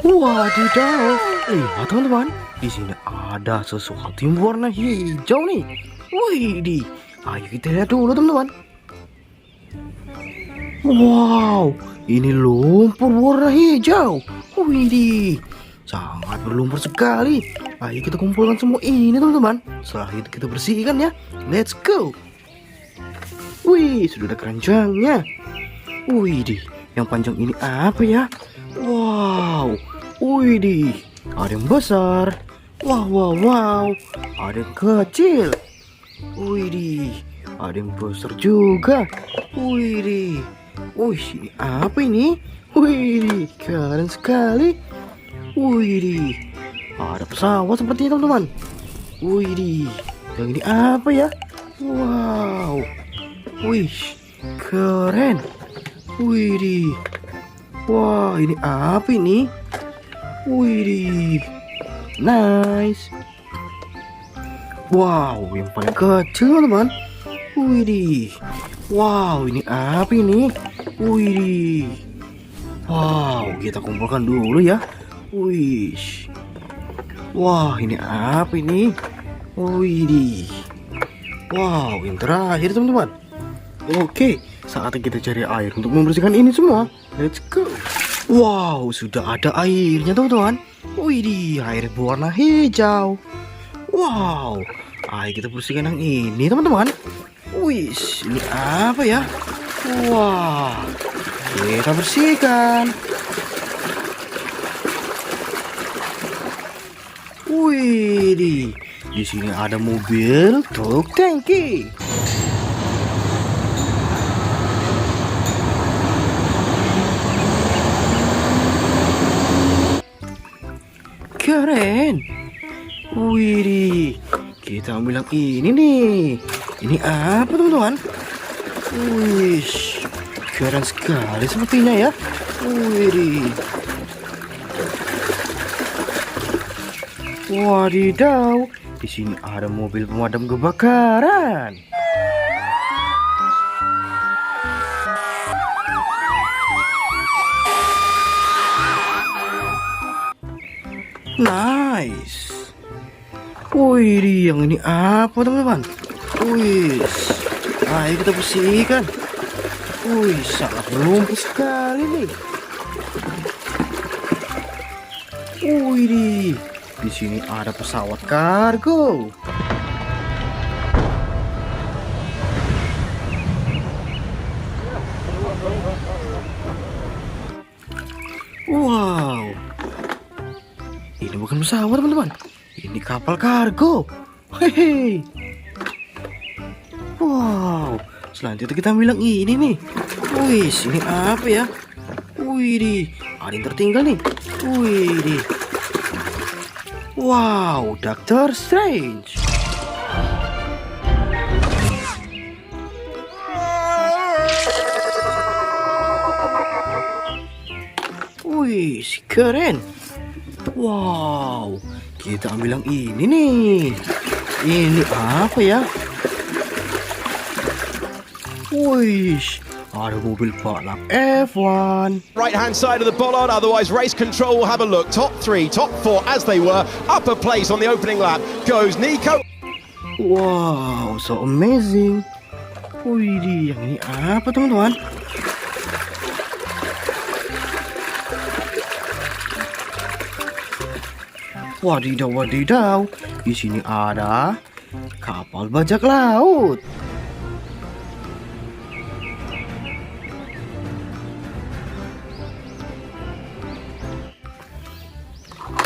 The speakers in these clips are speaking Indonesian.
Wadidaw, lihat teman-teman, di sini ada sesuatu yang warna hijau nih. Wih, ayo kita lihat dulu teman-teman. Wow, ini lumpur warna hijau. Wih, sangat berlumpur sekali. Ayo kita kumpulkan semua ini teman-teman. Setelah itu kita bersihkan ya. Let's go. Wih, sudah ada keranjangnya. Wih, yang panjang ini apa ya? Wow, wih, ada yang besar. Wow, ada yang kecil. Wih, ada yang besar juga. Wih, ini apa ini? Wih, keren sekali. Wih, ada pesawat sepertinya teman-teman. Wih, yang ini apa ya? Wow, wih, keren. Wih, wah, ini apa ini? Wih, nice. Wow, yang paling kecil teman-teman. Wih, wow, ini apa ini? Wih, wow, kita kumpulkan dulu ya. Wih, wah, ini apa ini? Wih, wow, yang terakhir teman-teman. Oke, saatnya kita cari air untuk membersihkan ini semua. Let's go. Wow, sudah ada airnya teman-teman. Wih, air berwarna hijau. Wow, ayo kita bersihkan yang ini teman-teman. Wih, ini apa ya? Wah, kita bersihkan. Wih, di sini ada mobil truk tangki. Keren. Wih, kita ambil yang ini nih. Ini apa teman-teman? Wih, keren sekali sepertinya ya. Wih, wadidaw, di sini ada mobil pemadam kebakaran. Nice. Wih, yang ini apa teman-teman? Wih, ayo kita bersihkan. Wih, sangat berlumpur sekali nih. Wih, di sini ada pesawat kargo. Wow, ini bukan pesawat teman-teman. Ini kapal kargo. Hehe. Wow, selanjutnya kita bilang ini nih. Wih, ini apa ya? Wih, ada yang tertinggal nih. Wih, wow, Doctor Strange. Wih, keren. Wow, kita ambil yang ini nih. Ini apa ya? Wih, ada mobil balap F1. Right hand side of the bollard, otherwise race control will have a look. Top 3, top 4 as they were. Upper place on the opening lap goes Nico. Wow, so amazing. Wih, yang ini apa teman-teman? Wadidaw, di sini ada kapal bajak laut.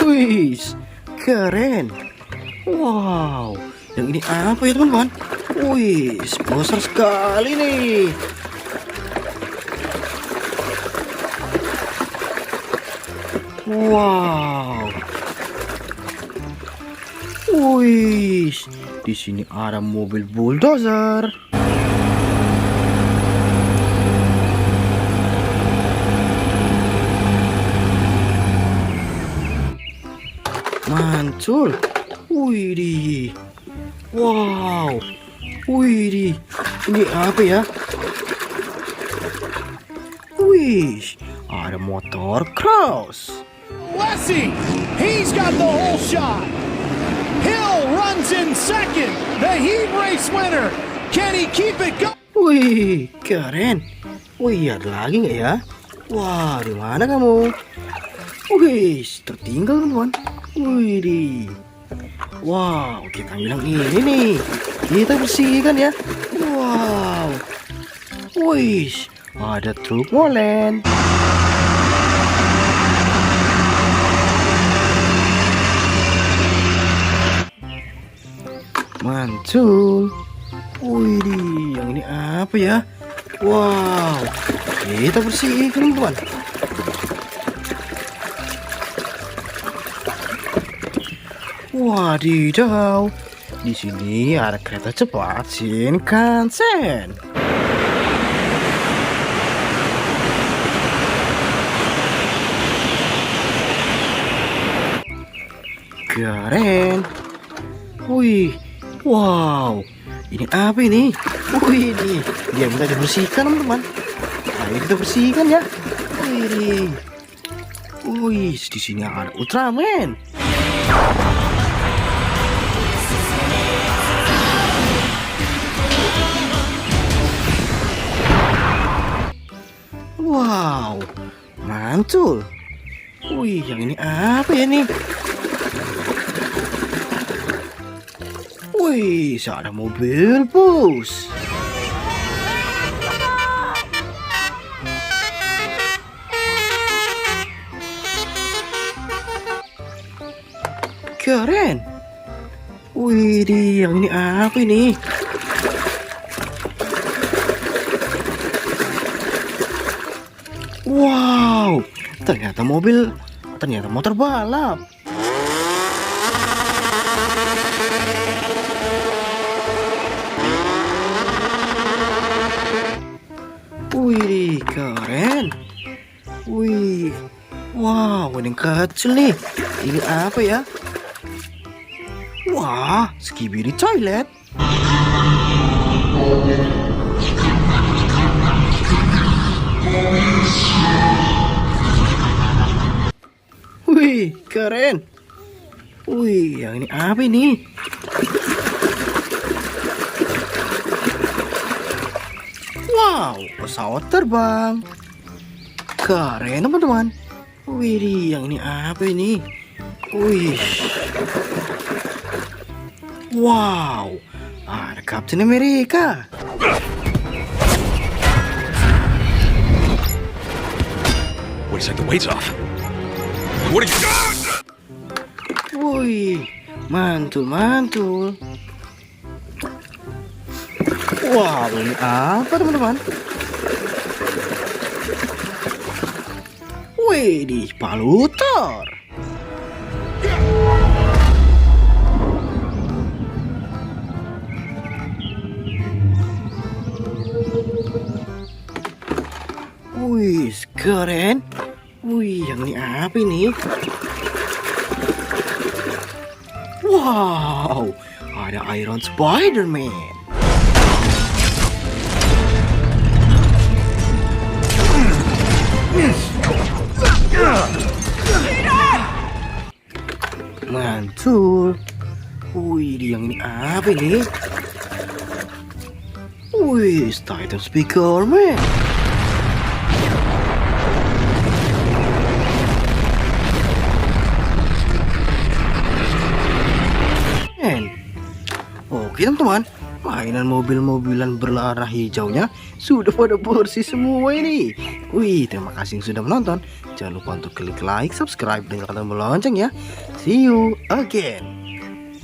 Wih, keren. Wow, yang ini apa ya teman-teman? Wih, besar sekali nih. Wow. Wih, di sini ada mobil bulldozer. Mantul. Wih, wow. Wih, ini apa ya? Wih, ada motor cross. Lessie, he's got the whole shot. Hill runs in second, the heat race winner. Can he keep it going? Wih, keren. Wih, ada lagi nggak ya? Wah, di mana kamu? Wih, tertinggal teman-teman. Wih, di. Wow, kita bilang ini nih. Kita bersihkan ya. Wow. Wih, ada truk molen. Mantul. Wih, yang ini apa ya? Wow, kita bersihkan teman-teman. Wadidaw, di sini ada kereta cepat Shinkansen. Keren. Wih, wow, ini apa ini? Wih, dia minta dibersihkan teman-teman. Ayo kita bersihkan ya. Wih, wih, di sini ada Ultraman. Wow, mantul. Wih, yang ini apa ya nih? Wih, ada mobil bus. Keren. Wih, yang ini apa ini? Wow, ternyata motor balap. Wih, keren. Wih, wow, ini yang kecil nih. Ini apa ya? Wah, skibidi toilet. Wih, keren. Wih, yang ini apa ini? Wow, pesawat terbang. Keren teman-teman. Wih, yang ini apa ini? Wih. Wow, ada Captain America. We take the weight off. What are you? Wih, mantul. Wow, ini apa teman-teman? Wih, di palutor. Wih, keren. Wih, yang ini apa ini? Wow, ada Iron Spider-Man. Mantul. Wih, yang ini apa ini? Wih, Titan Speakerman. Oke teman-teman, mainan mobil-mobilan berwarna hijaunya sudah pada bersih semua ini. Wih, terima kasih yang sudah menonton. Jangan lupa untuk klik like, subscribe, dan nyalakan tombol lonceng ya. See you again.